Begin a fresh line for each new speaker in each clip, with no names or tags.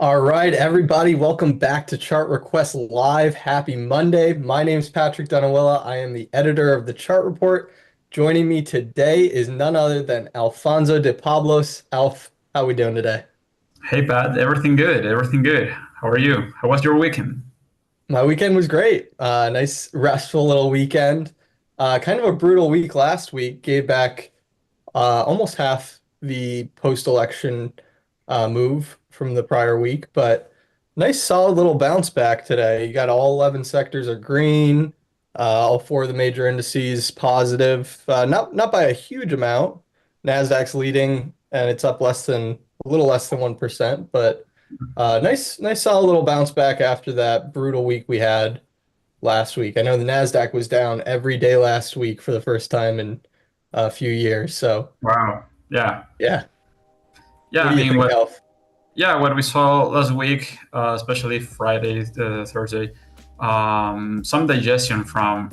All right, everybody, welcome back to Chart Request Live. Happy Monday. My name is Patrick Donawilla. I am the editor of the Chart Report. Joining me today is none other than Alfonso de Pablos. Alf, how we doing today?
Hey Pat, everything good? Everything good? How are you? How was your weekend?
My weekend was great. Nice, restful little weekend. Kind of a brutal week last week. Gave back almost half the post-election move from the prior week, but nice solid little bounce back today. You got all 11 sectors are green, all four of the major indices positive, not by a huge amount. Nasdaq's leading, and it's up a little less than 1%, but nice solid little bounce back after that brutal week we had last week. I know the Nasdaq was down every day last week for the first time in a few years. So
Wow. Yeah.
yeah,
Yeah.
what
I
do you
mean,
think,
what?
Alf?
Yeah, what we saw last week, especially Friday, Thursday, some digestion from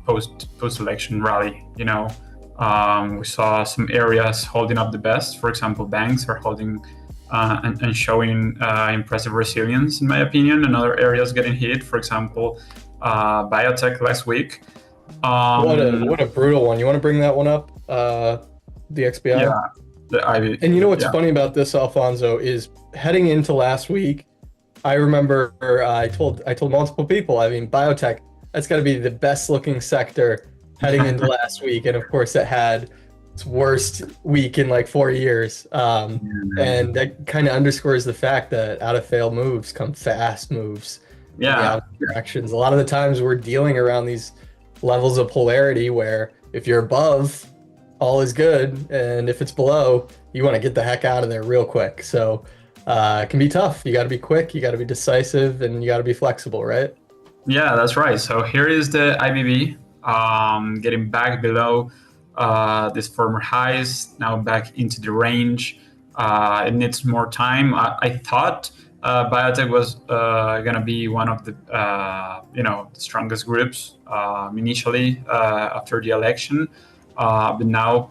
post election rally. We saw some areas holding up the best. For example, banks are holding and showing impressive resilience, in my opinion. And other areas getting hit. For example, biotech last week.
What
Um,
a brutal one. You want to bring that one up? The XBI?
yeah, the Ivy.
And you know what's
Yeah.
funny about this, Alfonso, is heading into last week, I remember I told multiple people, I mean, biotech, that's got to be the best looking sector heading into last week. And of course, it had its worst week in like 4 years. And that kind of underscores the fact that out of fail moves come fast moves in the
Yeah,
opposite directions. A lot of the times we're dealing around these levels of polarity where if you're above, all is good. And if it's below, you want to get the heck out of there real quick. So it can be tough. You got to be quick, you got to be decisive, and you got to be flexible, right?
yeah, that's right. So here is the IBB getting back below this former highs, now back into the range. It needs more time. I thought biotech was going to be one of the the strongest groups initially after the election, but now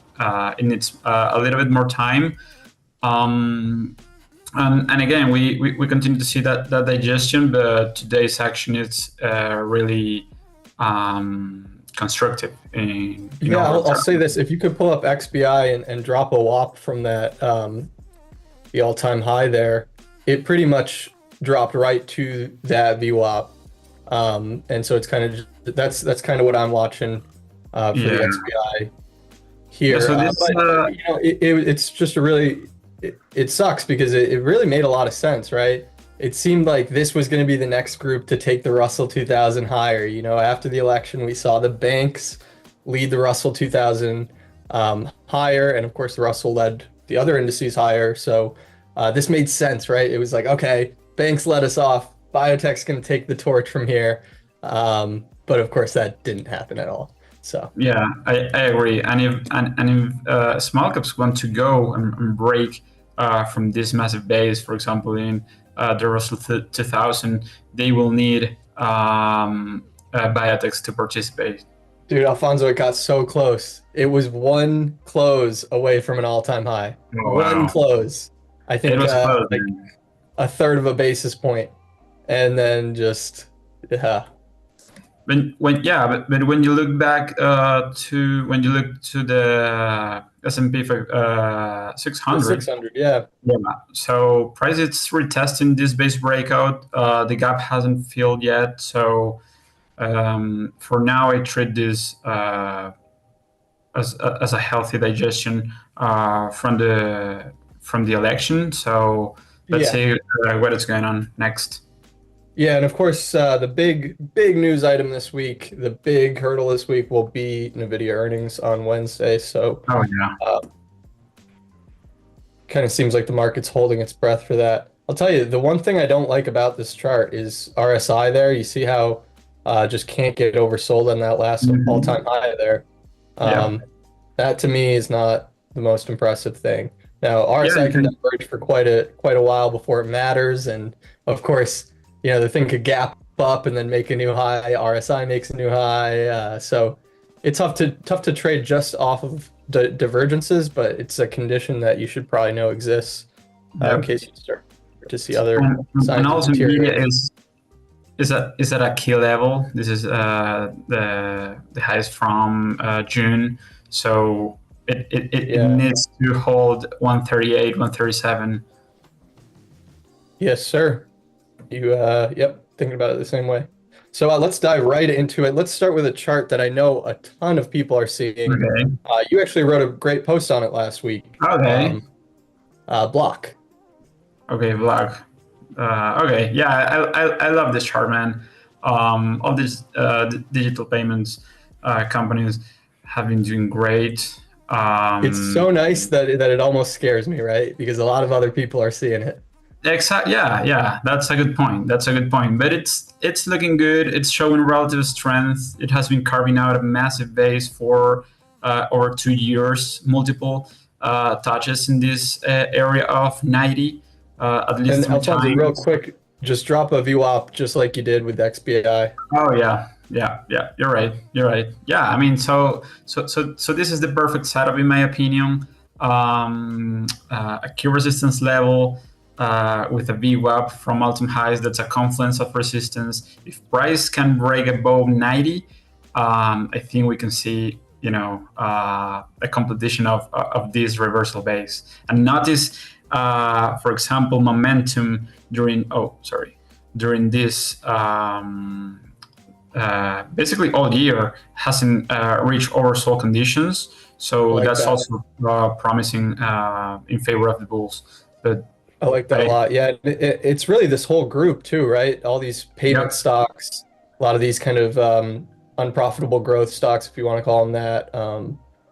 it needs a little bit more time. Um, and again, we continue to see that digestion, but today's action is really constructive in
Yeah,
overall
I'll say
terms.
this. If you could pull up XBI and drop a WAP from that, the all-time high there, it pretty much dropped right to that VWAP. And so it's kind of that's kind of what I'm watching for the
Yeah,
XBI
yeah.
here.
So this,
But it's just a really it sucks because it really made a lot of sense, right? It seemed like this was going to be the next group to take the Russell 2000 higher. After the election, we saw the banks lead the Russell 2000 higher, and of course, the Russell led the other indices higher. So this made sense, right? It was like, okay, banks let us off. Biotech's going to take the torch from here. But of course, that didn't happen at all. So.
yeah, I agree. And if small caps want to go and break from this massive base, for example, in the Russell 2000, they will need biotechs to participate.
Dude, Alfonso, it got so close. It was one close away from an all-time high.
Oh,
One
wow.
close. I
It
think
was close,
like
man.
a third of a basis point. And then just, yeah.
But when you look back to when you look to the S&P
The
600,
600, yeah.
yeah. So price is retesting this base breakout. The gap hasn't filled yet. So for now, I treat this as a healthy digestion from the election. So let's
Yeah.
see what is going on next.
Yeah, and of course, the big news item this week, the big hurdle this week will be NVIDIA earnings on Wednesday. So
Oh yeah,
uh, kind of seems like the market's holding its breath for that. I'll tell you, the one thing I don't like about this chart is RSI there. You see how just can't get oversold on that last
hmm,
all-time high there.
yeah,
Um, that to me is not the most impressive thing. Now,
yeah.
RSI can diverge for quite a while before it matters, and of course, the thing could gap up and then make a new high. RSI makes a new high, so it's tough to trade just off of divergences, but it's a condition that you should probably know exists in
Yep.
case you start. to see other
And
signs of
also Nvidia
deterioration.
is at a key level. This is the highest from June, so it
Yeah.
needs to hold 138, 137.
Yes, sir. You, yep, thinking about it the same way. So let's dive right into it. Let's start with a chart that I know a ton of people are seeing.
Okay.
You actually wrote a great post on it last week.
Okay.
Block.
Okay, Vlad. Okay, yeah, I love this chart, man. All these digital payments companies have been doing great.
It's so nice that it almost scares me, right? Because a lot of other people are seeing it.
Exactly. Yeah, yeah. That's a good point. That's a good point. But it's looking good. It's showing relative strength. It has been carving out a massive base for over 2 years, multiple touches in this area of 90, at least
And
three
Alfonso, real
times.
quick, just drop a VWAP just like you did with XBI.
Oh yeah, yeah, yeah. You're right. You're right. Yeah. I mean, so this is the perfect setup in my opinion. A key resistance level with a VWAP from all-time highs. That's a confluence of resistance. If price can break above 90, I think we can see a completion of this reversal base. And notice, for example, momentum during this basically all year hasn't reached oversold conditions.
I
So
like
that's
that.
also promising in favor of the bulls. But
I like that a
I,
lot. Yeah, it's really this whole group too, right? All these payment
yep,
stocks, a lot of these kind of unprofitable growth stocks, if you want to call them that.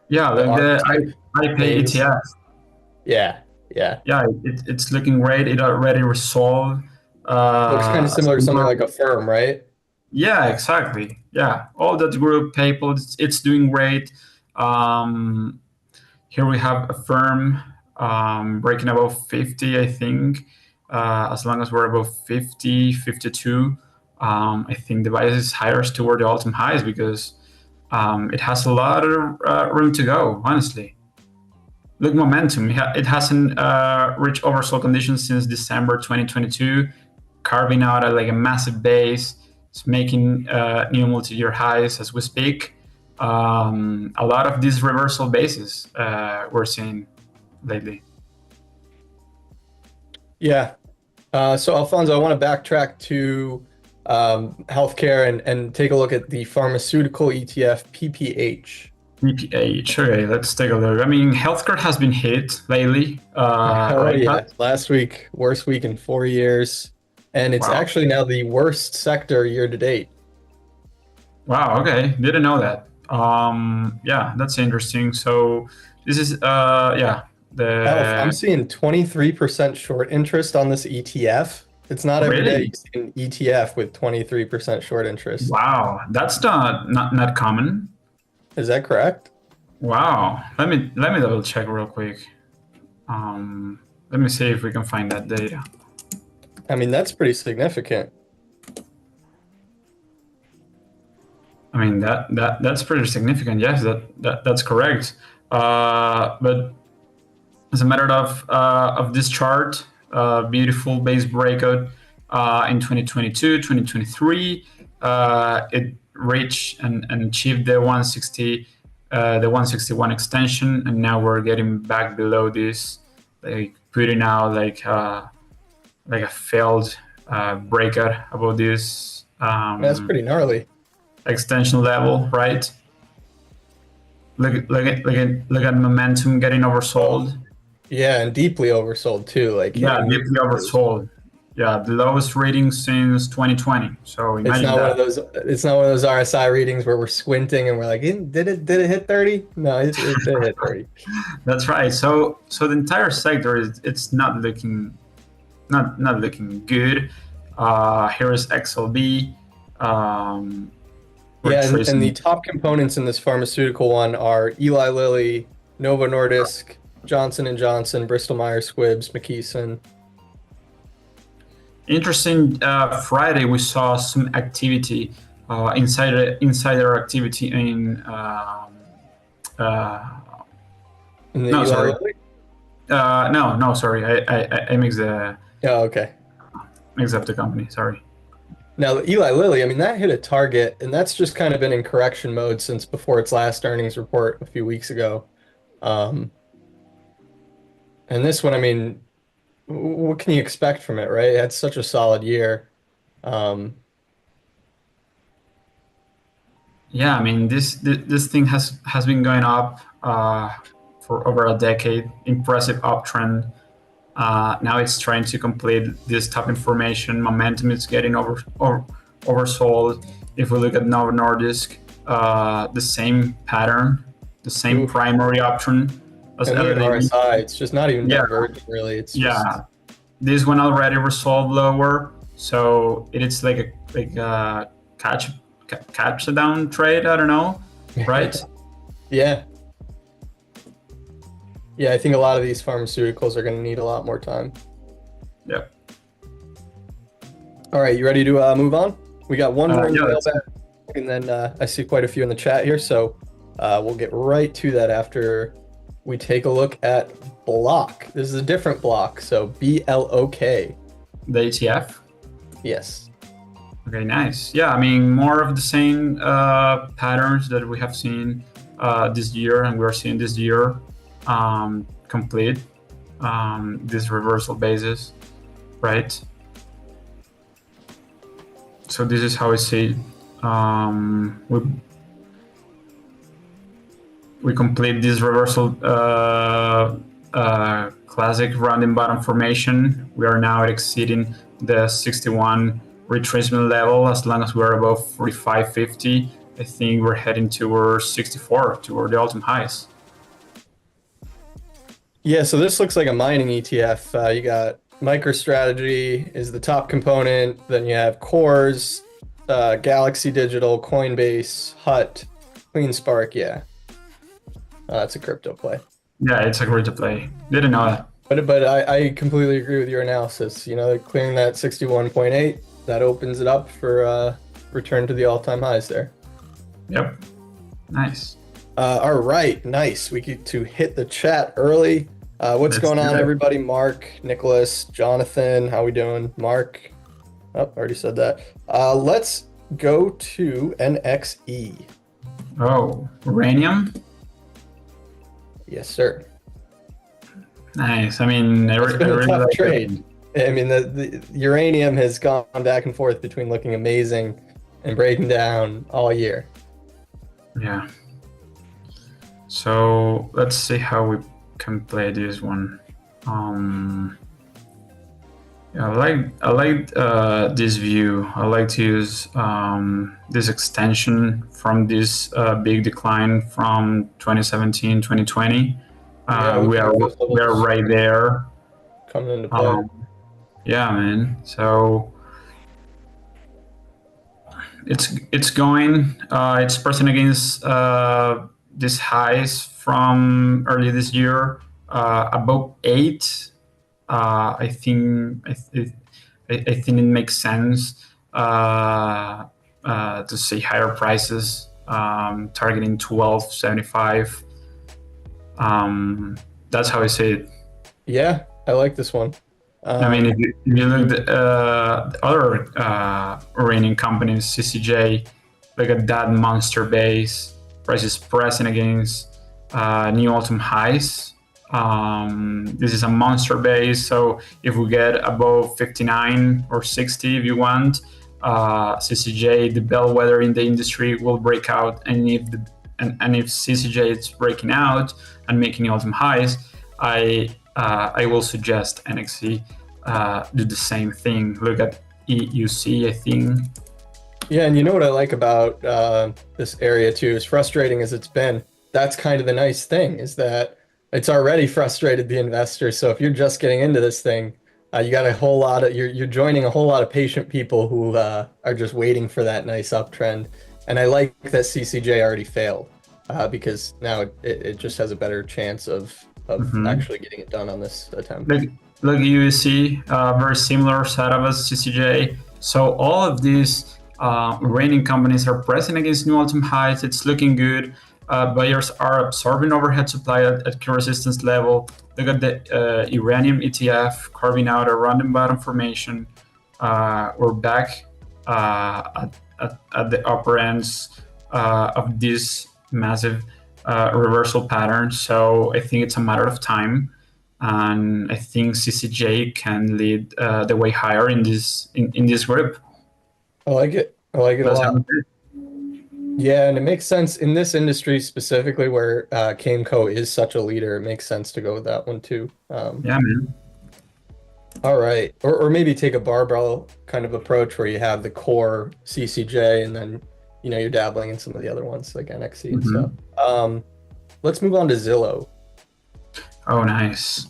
yeah,
The
like
ARC
the
type
I pay
names.
ETF.
Yeah, yeah.
Yeah, it's looking great. It already resolved
Looks kind of
a
similar to something
similar.
like a firm, right?
Yeah, exactly. Yeah, all that group PayPal, it's doing great. Um, Here we have a firm breaking above 50, I think. As long as we're above 50, 52, I think the bias is higher toward the all-time highs because it has a lot of room to go, honestly. Look, momentum. It hasn't reached oversold conditions since December 2022, carving out like a massive base. It's making new multi-year highs as we speak. A lot of these reversal bases we're seeing lately.
Yeah. So Alfonso, I want to backtrack to healthcare and take a look at the pharmaceutical ETF PPH.
BPH. Okay, let's take a look. I mean, healthcare has been hit lately,
Oh
right,
yeah,
Pat?
last week, worst week in 4 years, and it's
Wow.
actually now the worst sector year to date.
Wow. Okay, didn't know that. Yeah, that's interesting. So this is yeah
Elf, I'm
the
seeing 23% short interest on this ETF. It's not every day
really
you see an ETF with 23% short interest.
wow. That's not common.
Is that correct?
Wow. Let me double check real quick. Um, Let me see if we can find that data.
I mean, that's pretty significant.
I mean that's pretty significant. Yes, that's correct. But as a matter of this chart, beautiful base breakout in 2022, 2023. It reached and achieved the 160, the 161 extension, and now we're getting back below this, like putting out like a failed breakout about this
That's pretty gnarly.
extension level, right? Look at momentum getting
Oh,
oversold.
yeah, and deeply oversold too, like
Yeah,
hitting new
deeply
lows.
oversold. Yeah, the lowest reading since 2020. So
It's
imagine
not one of
that.
those. It's not one of those RSI readings where we're squinting and we're like, Did it hit 30? No, it hit 30."
That's right. So the entire sector is it's not looking good. Here is XLB. We're
Yeah, and the
tracing.
top components in this pharmaceutical one are Eli Lilly, Novo Nordisk, Johnson and Johnson, Bristol Myers Squibb, McKesson.
Interesting. Friday we saw some activity, insider activity in. Uh,
In the
no,
Eli
sorry.
Lilly?
No, sorry. I mixed the
Oh, okay.
except the company. Sorry.
Now, Eli Lilly, I mean, that hit a target, and that's just kind of been in correction mode since before its last earnings report a few weeks ago. Um, and this one, I mean, what can you expect from it, right? It had such a solid year. Um,
Yeah, I mean this thing has been going up for over a decade. Impressive uptrend. Now it's trying to complete this top information. Momentum is getting oversold. If we look at Novo Nordisk, the same pattern, the same
oof.
primary uptrend as
And look at
early.
RSI. It's just not even
Yeah,
diverging, really. It's just,
yeah. This one already resolved lower, so it is like a catch catch down trade. I don't know, right?
yeah. Yeah, I think a lot of these pharmaceuticals are going to need a lot more time.
Yep.
All right, you ready to move on? We got one more
Yeah,
mailbag, and then I see quite a few in the chat here, so we'll get right to that after we take a look at Block. This is a different block, so BLOK.
the ETF.
Yes.
Okay, nice. Yeah, I mean, more of the same patterns that we have seen this year, and we're seeing this year complete this reversal basis, right? So this is how I see it. We complete this reversal classic rounding bottom formation. We are now exceeding the 61 retracement level. As long as we're above 45.50, I think we're heading towards 64, toward the all-time highs.
Yeah, so this looks like a mining ETF. You got MicroStrategy is the top component. Then you have Cores, Galaxy Digital, Coinbase, Hut, CleanSpark. Yeah, that's a crypto play.
Yeah, it's a great to play. Didn't know that.
But I completely agree with your analysis. You know, clearing that 61.8, that opens it up for return to the all-time highs there.
Yep. Nice.
All right, nice. We get to hit the chat early. What's
Let's
going
do
on,
it.
everybody? Mark, Nicholas, Jonathan, how we doing? Mark. Oh, already said that. Let's go to NXE.
Oh, Uranium.
Yes, sir.
Nice. I mean,
It's been
I
a
really
tough
like
trade. I mean, the uranium has gone back and forth between looking amazing and breaking down all year.
Yeah. So let's see how we can play this one. Yeah, I like this view. I like to use this extension from this big decline from 2017, 2020.
Yeah,
We are
those levels
right there.
coming into play.
Yeah, man. So it's going. It's pressing against these highs from early this year, above 8. I think I think it makes sense to see higher prices, targeting 12.75. That's how I see it.
Yeah, I like this one.
I mean, if you look at the other uranium companies, CCJ, look at that monster base, prices pressing against new all-time highs. This is a monster base, so if we get above 59 or 60, if you want, CCJ, the bellwether in the industry, will break out. And if CCJ is breaking out and making all-time highs, I will suggest NXE do the same thing. Look at EUC, I think.
Yeah, and you know what I like about this area too, as frustrating as it's been, that's kind of the nice thing, is that it's already frustrated the investors. So if you're just getting into this thing, you got a whole lot of you're joining a whole lot of patient people who are just waiting for that nice uptrend. And I like that CCJ already failed because now it just has a better chance of actually getting it done on this attempt.
Look, UEC, very similar setup as CCJ. So all of these remaining companies are pressing against new all-time highs. It's looking good. Buyers are absorbing overhead supply at key resistance level. look at the Uranium ETF carving out a random bottom formation. We're back at the upper ends of this massive reversal pattern. So I think it's a matter of time, and I think CCJ can lead the way higher in this group.
I like it. I like it a
That's how
lot.
it is.
Yeah, and it makes sense in this industry specifically where Cameco is such a leader. It makes sense to go with that one too.
Yeah, man.
All right, or maybe take a barbell kind of approach where you have the core CCJ and then you're dabbling in some of the other ones like NXC and stuff. Let's move on to Zillow.
Oh, nice.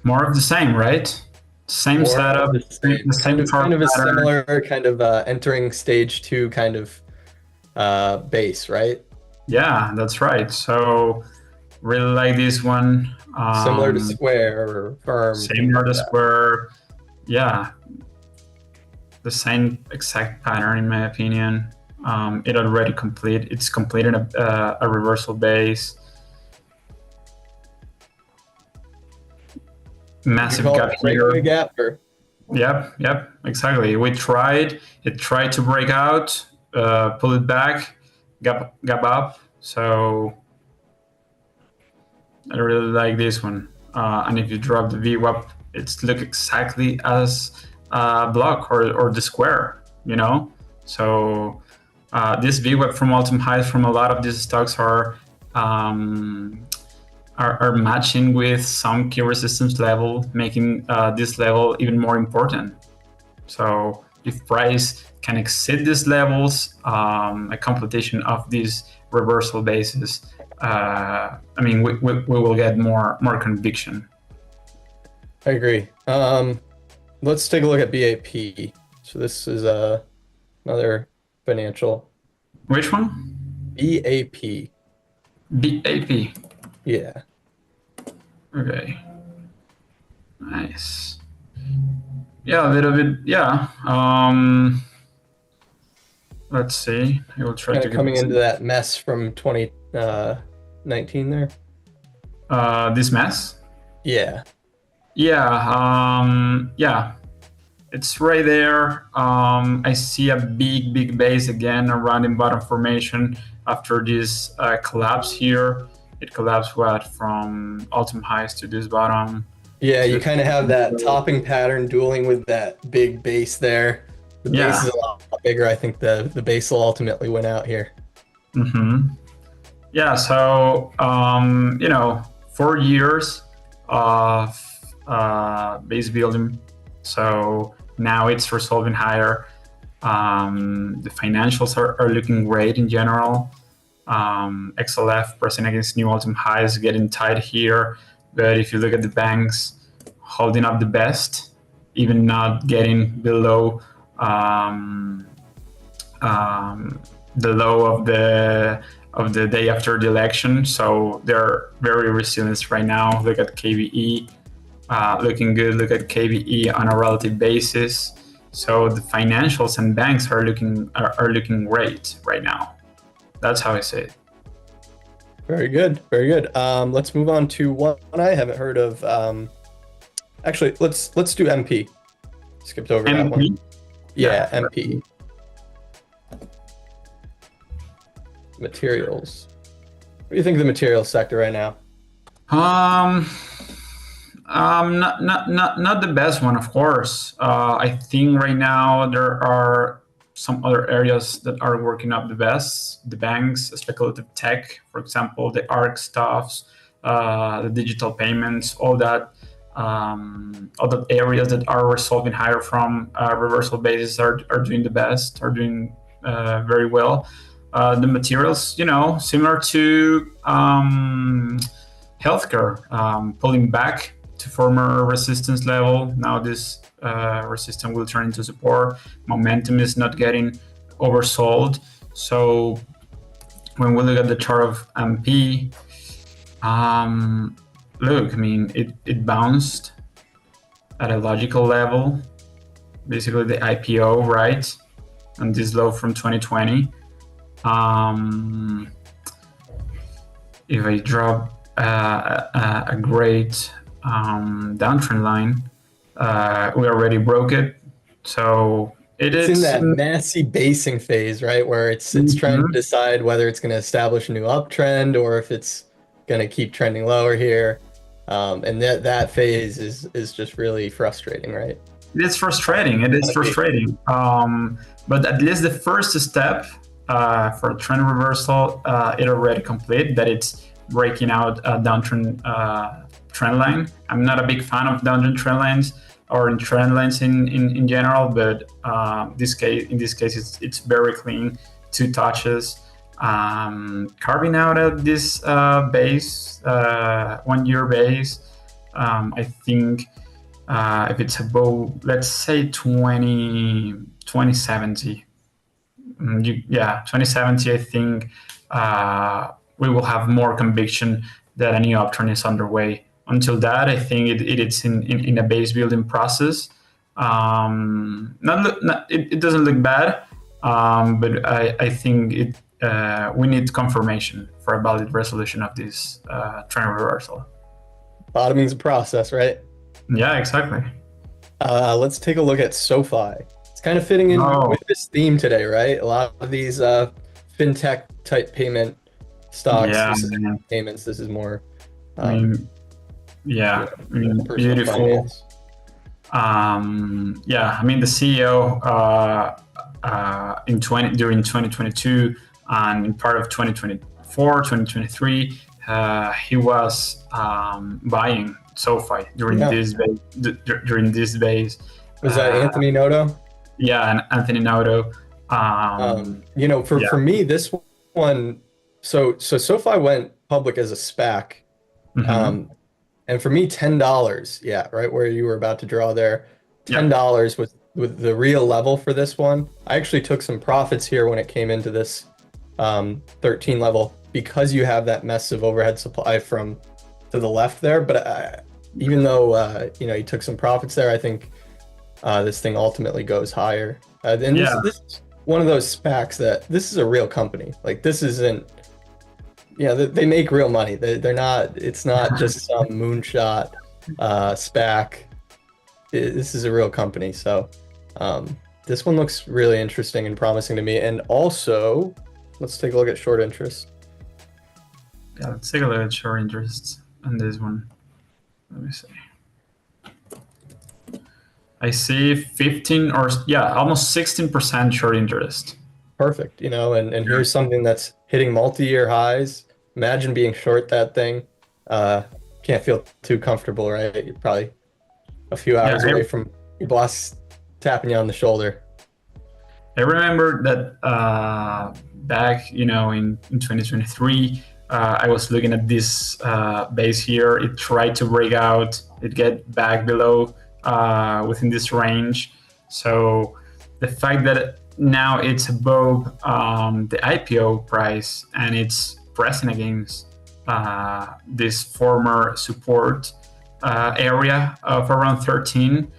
More of the same, right? Same
More
setup,
of the same.
the same
Kind of a
pattern.
similar kind of entering stage 2 kind of base, right?
Yeah, that's right. So really like this one.
Similar to Square or Firm.
Similar to Square. Yeah, the same exact pattern in my opinion. It already it's completed a reversal base. Massive gap here.
Gap or...
Yep, exactly. It tried to break out, pull it back, gap up. So I really like this one. And if you drop the VWAP, it's look exactly as block or the Square, So this VWAP from all-time highs from a lot of these stocks are matching with some key resistance level, making this level even more important. So if price can exceed these levels, a completion of these reversal bases, we will get more conviction.
I agree. Let's take a look at BAP. So this is another financial.
Which one?
BAP.
BAP.
Yeah.
Okay. Nice. Yeah, a little bit. Yeah. Let's see. I will try
kind
to
of coming into that mess from 2019 there.
This mess.
Yeah.
Yeah. It's right there. I see a big base again around in bottom formation after this collapse here. It collapsed from all-time highs to this bottom.
Yeah, you kind of have that topping pattern dueling with that big base there. The base is a lot bigger. I think the base will ultimately win out here.
Yeah, so 4 years of base building. So now it's resolving higher. The financials are looking great in general. XLF pressing against new all-time highs, getting tight here. But if you look at the banks, holding up the best, even not getting below the low of the day after the election. So they're very resilient right now. Look at KBE, looking good. Look at KBE on a relative basis. So the financials and banks are looking great right now. That's how I say it.
Very good. Let's move on to one I haven't heard of. Actually, let's do MP. Skipped over that one. Yeah, MP. Materials. What do you think of the materials sector right now?
Not the best one, of course. I think right now there are some other areas that are working up the best. The banks, speculative tech, for example, the ARC stuffs, the digital payments, all that areas that are resolving higher from reversal basis are doing the best, are doing very well. The materials, similar to healthcare, pulling back to former resistance level. Now this resistance will turn into support. Momentum is not getting oversold. So when we look at the chart of MP, look, it bounced at a logical level, basically the IPO, right? And this low from 2020. If I drop a great downtrend line. We already broke it, so
It's in
it's
that messy basing phase, right? Where it's trying to
Mhm.
decide whether it's going to establish a new uptrend or if it's going to keep trending lower here. And that phase is just really frustrating, right?
It is frustrating. It is frustrating. But at least the first step for trend reversal, it already complete. That it's breaking out a downtrend trend line. I'm not a big fan of downtrend trend lines or in trend lines in general, but in this case, it's very clean. Two touches, carving out at this base, 1 year base. I think if it's above, let's say 2070, yeah, 2070, I think we will have more conviction that a new uptrend is underway. Until that, I think it's in a base building process. It doesn't look bad, but I think we need confirmation for a valid resolution of this trend reversal.
Bottoming's a process, right?
Yeah, exactly.
Let's take a look at SoFi. It's kind of fitting in
Oh,
with this theme today, right? A lot of these fintech type payment stocks.
yeah,
This is
man.
payments. This is more,
I mean, yeah, I mean,
personal
beautiful.
finance.
Yeah, I mean, the CEO during 2022 and in part of 2024, 2023, he was buying SoFi
Yeah.
during this days.
Was that Anthony Noto?
Yeah, and Anthony Naudo.
For
Yeah.
me, this one, so SoFi went public as a SPAC.
Mm-hmm.
Um, and for me, $10, yeah, right where you were about to draw there,
Yeah.
$10 was with the real level for this one. I actually took some profits here when it came into this 13 level because you have that mess of overhead supply from to the left there. But even though you took some profits there, I think this thing ultimately goes higher. And
Yeah.
this is one of those SPACs that this is a real company. Like this isn't, yeah, they make real money. They're not, it's not just some moonshot SPAC. This is a real company. So this one looks really interesting and promising to me. And also, let's take a look at short interest.
Yeah, let's take a look at short interests on this one. Let me see. I see 15 or almost 16% short interest.
Perfect. And here's something that's hitting multi-year highs. Imagine being short that thing. Can't feel too comfortable, right? You're probably a few
Yeah,
hours away from your boss tapping you on the shoulder.
I remember that back, in 2023, I was looking at this base here. It tried to break out. It get back below within this range. So the fact that now it's above the IPO price and it's pressing against this former support area of around 13,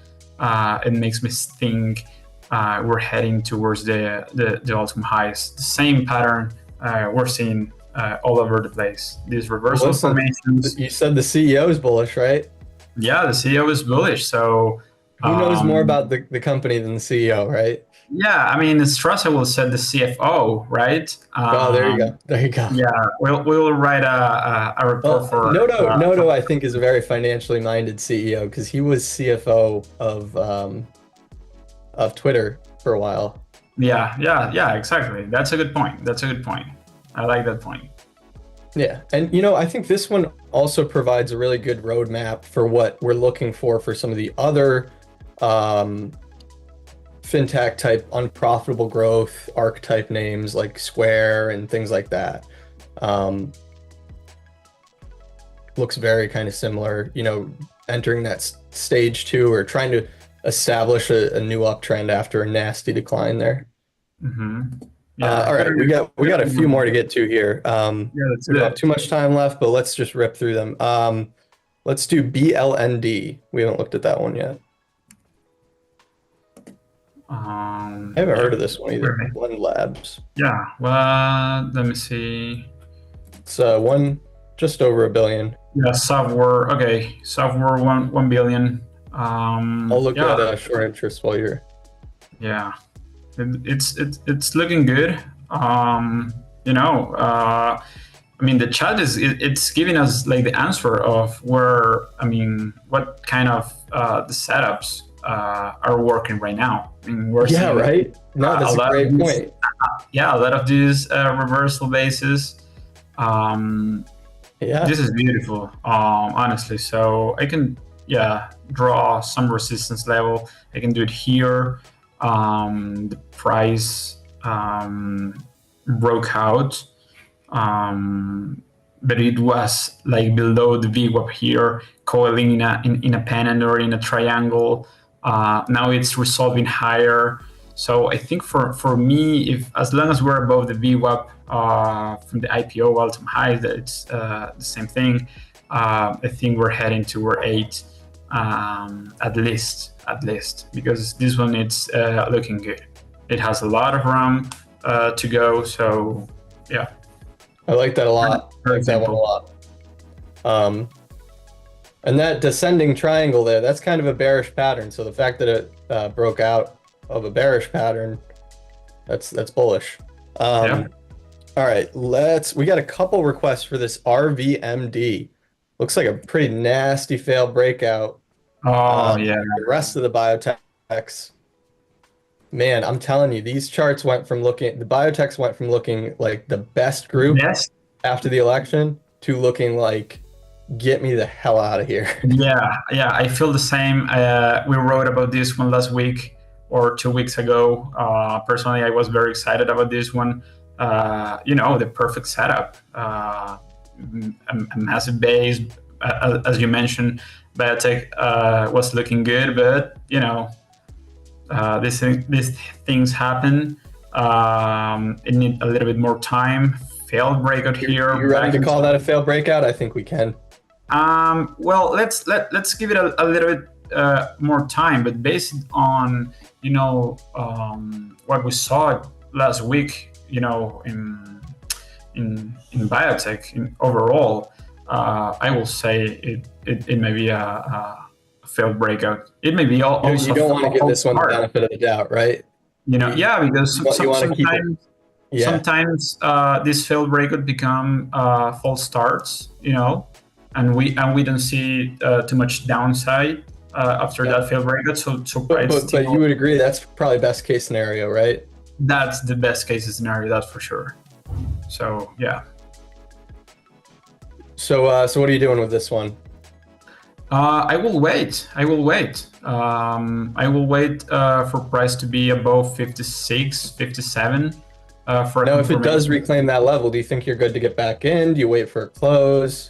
it makes me think we're heading towards the ultimate highs. The same pattern we're seeing all over the place. These reversal
Listen,
formations.
you said the CEO is bullish, right?
Yeah, the CEO is bullish. So
Who knows more about the company than the CEO, right?
yeah, I mean, Strasser will set the CFO, right?
Oh, there you go. There you go.
Yeah, we'll write a report
Well,
for.
Noto, I think, is a very financially minded CEO because he was CFO of Twitter for a while.
Yeah, exactly. That's a good point. I like that point.
Yeah, and I think this one also provides a really good roadmap for what we're looking for some of the other fintech type unprofitable growth archetype names like Square and things like that. Looks very kind of similar, entering that stage 2 or trying to establish a new uptrend after a nasty decline there.
Mm-hmm. Yeah.
All right, we got a few more to get to here.
Yeah, that's
We don't have
good.
too much time left, but let's just rip through them. Let's do BLND. We haven't looked at that one yet. I haven't heard of this one either.
Really?
Blend Labs.
Yeah. Well, let me see.
It's one just over a billion.
Yeah, software. Okay, software 1 billion.
I'll look
Yeah,
at short interest while you're.
yeah. It's looking good. You know, I mean, the chat it's giving us like the answer of where, I mean, what kind of the setups are working right now. I mean, we're
Yeah,
seeing
right. No,
a
that's a
lot of
great
these,
point.
yeah, a lot of these reversal bases. Um,
Yeah,
this is beautiful, honestly. So I can, yeah, draw some resistance level. I can do it here. The price broke out, but it was like below the VWAP here, coiling in a pennant or in a triangle. Now it's resolving higher. So I think for me, if as long as we're above the VWAP from the IPO all-time high, that it's the same thing. I think we're heading toward 8, at least, because this one it's looking good. It has a lot of RAM to go. So yeah,
I like that a lot. I
for
like that one a
example.
lot. Um, and that descending triangle there, that's kind of a bearish pattern. So the fact that it broke out of a bearish pattern, that's bullish.
Yeah.
All right, we got a couple requests for this RVMD. Looks like a pretty nasty fail breakout.
Oh yeah.
The rest of the biotechs, man, I'm telling you, these charts the biotechs went from looking like the best group
Yes.
after the election to looking like, get me the hell out of here.
Yeah. Yeah. I feel the same. We wrote about this one last week or 2 weeks ago. Personally, I was very excited about this one. You know, the perfect setup. A massive base, as you mentioned. Biotech was looking good, but you know, these things happen. It needs a little bit more time. Failed breakout here.
You ready to call that a failed breakout? I think we can.
Well, let's give it a little bit more time, but based on what we saw last week, in biotech overall, I will say it may be a failed breakout. It may be also
You don't want to give this one the
start.
benefit of the doubt, right?
Yeah, because
You want to keep it. Yeah.
sometimes these failed breakout become false starts, and we don't see too much downside after that failed breakout. So
But you would agree that's probably best case scenario, right?
that's the best case scenario, that's for sure. So yeah.
So what are you doing with this one?
I will wait. I will wait for price to be above 56, 57. For
Now, if it does reclaim that level, do you think you're good to get back in? Do you wait for a close?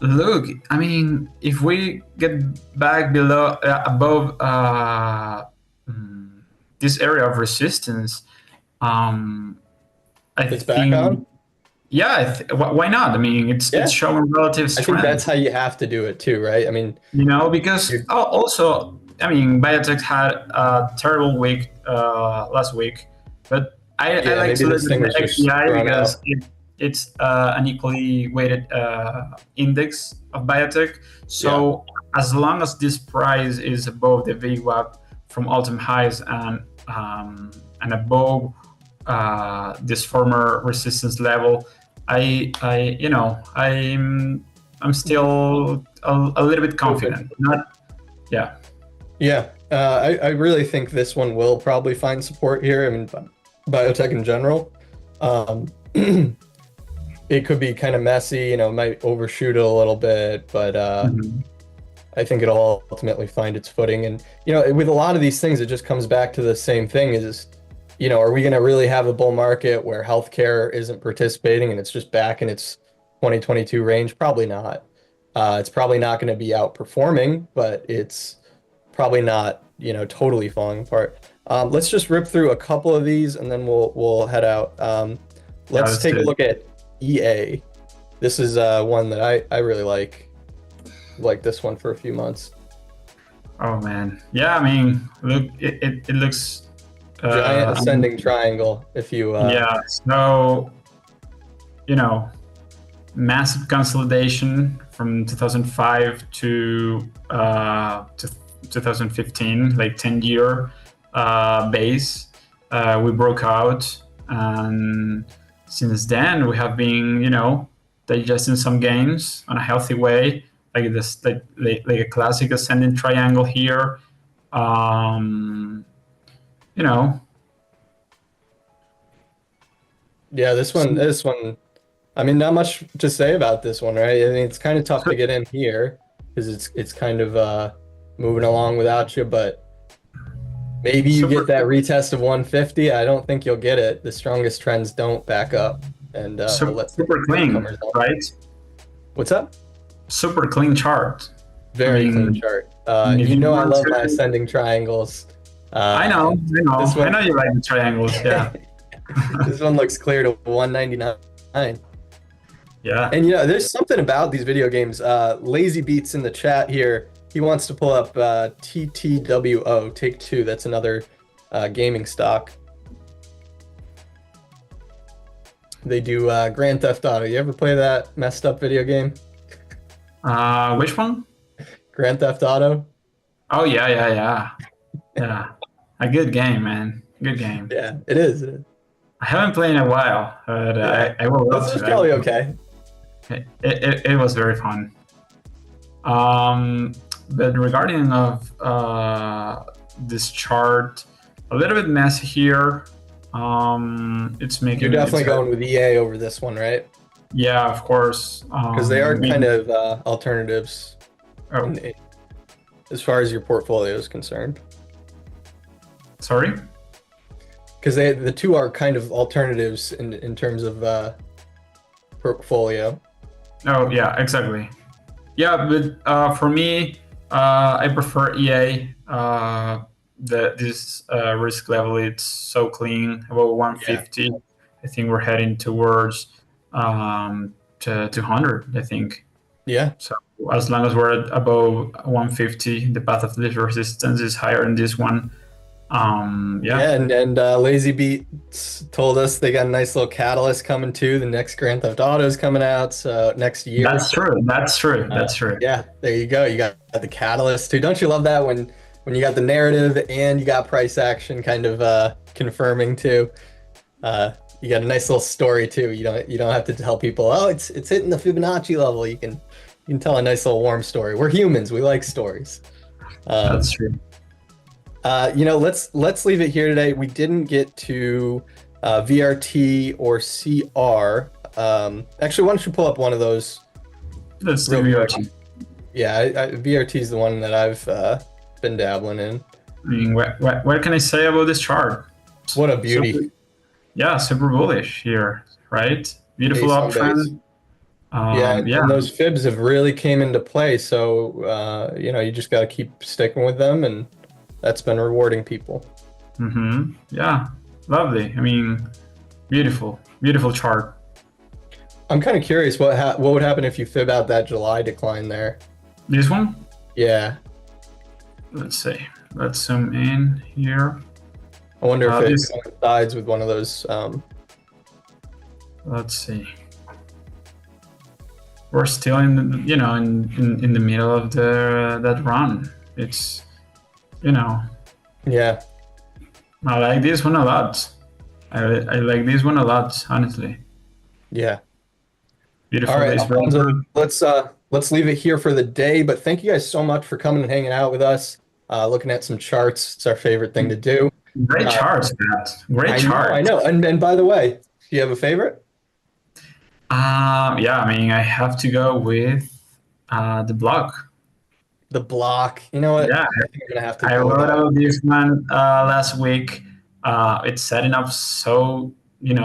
Look, I mean, if we get back above this area of resistance,
It's back on?
Yeah, why not? I mean, it's showing relative strength.
I think that's how you have to do it too, right? I mean,
because also, I mean, Biotech had a terrible week last week, but I like to look at the XPI because it's an equally weighted index of Biotech. So as long as this price is above the VWAP from all-time highs and above this former resistance level, I'm still a little bit confident.
I really think this one will probably find support here. I mean, biotech in general, it could be kind of messy. It might overshoot it a little bit, but I think it'll ultimately find its footing. And with a lot of these things, it just comes back to the same thing: is are we going to really have a bull market where healthcare isn't participating and it's just back in its 2022 range? Probably not. It's probably not going to be outperforming, but it's probably not, totally falling apart. Let's just rip through a couple of these and then we'll head out. Let's take a look at EA. This is one that I really like this one for a few months.
Oh man, yeah. I mean, look, it looks
giant ascending triangle. If you
so massive consolidation from 2005 to 2015, like 10-year base. We broke out, and since then we have been, digesting some gains on a healthy way, like this, like a classic ascending triangle here. Um, you know,
Yeah, this one, I mean, not much to say about this one, right? I mean, it's kind of tough to get in here because it's kind of moving along without you, but maybe you
super,
get that retest of 150. I don't think you'll get it. The strongest trends don't back up, and we'll
super,
let the
super clean,
newcomers on.
right?
What's up?
Super clean chart. I
Very clean
mean,
chart.
if
You
you
know I
want
love my
to,
ascending triangles.
I know,
And this
I
one
know you like the triangles. Yeah,
this one looks clear to 199.
yeah.
And there's something about these video games. Lazy Beats in the chat here. He wants to pull up TTWO, Take Two. That's another gaming stock. They do Grand Theft Auto. You ever play that messed up video game?
Which one?
Grand Theft Auto?
Oh yeah, yeah, yeah, yeah. A good game, man. Good game.
Yeah, it is. It is.
I haven't played in a while, but
Yeah.
I will
This
love
is
to.
probably okay.
It was very fun. Um, but regarding of this chart, a little bit messy here. It's
You're
making
definitely going with EA over this one, right?
yeah, of course.
Because they are kind of alternatives
Oh,
as far as your portfolio is concerned.
sorry.
Because the two are kind of alternatives in terms of portfolio.
Oh yeah, exactly. Yeah, but for me, I prefer EA. This risk level, it's so clean, about
Yeah.
150. I think we're heading towards to 200. I think
Yeah.
so. As long as we're at above 150, the path of least resistance is higher in this one. Yeah,
Yeah, and Lazy Beats told us they got a nice little catalyst coming too. The next Grand Theft Auto is coming out next year.
that's true. That's true. That's true.
Yeah, there you go. You got the catalyst too. Don't you love that when you got the narrative and you got price action kind of confirming too? You got a nice little story too. You don't have to tell people, oh, it's hitting the Fibonacci level. You can tell a nice little warm story. We're humans. We like stories.
That's true.
Let's leave it here today. We didn't get to VRT or CR. Actually, why don't you pull up one of those?
Let's do
Real
VRT.
Yeah, VRT is the one that I've been dabbling in.
I mean, what can I say about this chart?
What a beauty.
Super bullish here, right? Beautiful
Base on base.
uptrend.
Yeah,
Yeah,
and those fibs have really came into play. So, you just got to keep sticking with them, and that's been rewarding people.
Yeah, lovely. I mean, beautiful, beautiful chart.
I'm kind of curious what would happen if you fib out that July decline there.
This one?
Yeah,
Let's see. Let's zoom in here.
I wonder if it
This-
coincides with one of those.
Let's see. We're still in the, in the middle of that run. It's,
Yeah,
I like this one a lot. I like this one a lot, honestly.
yeah.
Beautiful.
All right,
base
Alfonso, let's leave it here for the day. But thank you guys so much for coming and hanging out with us, looking at some charts. It's our favorite thing to do.
Great charts, Matt. Great chart.
I know. And by the way, do you have a favorite?
Yeah, I mean, I have to go with the block.
The block. You know what?
Yeah,
I think I'm gonna have to
I
go with
wrote
that.
about this one last week. It's setting up so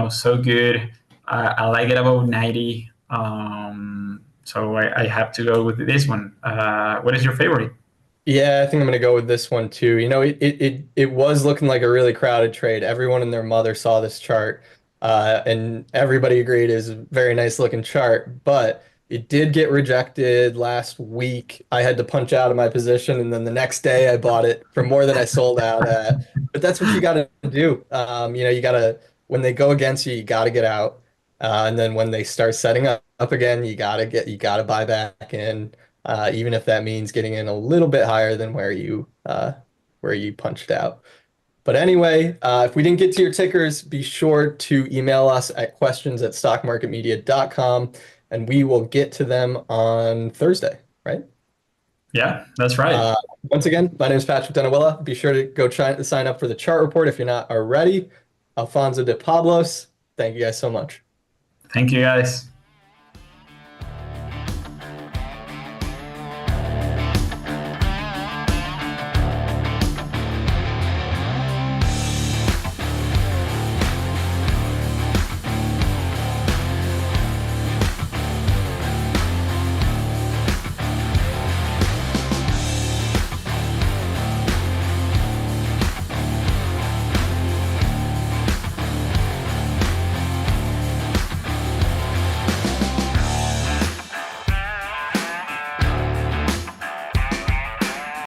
so good. I like it about 90. So I have to go with this one. What is your favorite?
Yeah, I think I'm gonna go with this one too. It was looking like a really crowded trade. Everyone and their mother saw this chart, and everybody agreed it was a very nice looking chart. But it did get rejected last week. I had to punch out of my position, and then the next day I bought it for more than I sold out at. But that's what you got to do. You gotta when they go against you, you got to get out. And then when they start setting up again, you gotta buy back in, even if that means getting in a little bit higher than where you punched out. But anyway, if we didn't get to your tickers, be sure to email us at questions@stockmarketmedia.com and we will get to them on Thursday, right?
Yeah, that's right.
Once again, my name is Patrick Denawilla. Be sure to go try to sign up for the chart report if you're not already. Alfonso de Pablos, thank you guys so much.
Thank you, guys.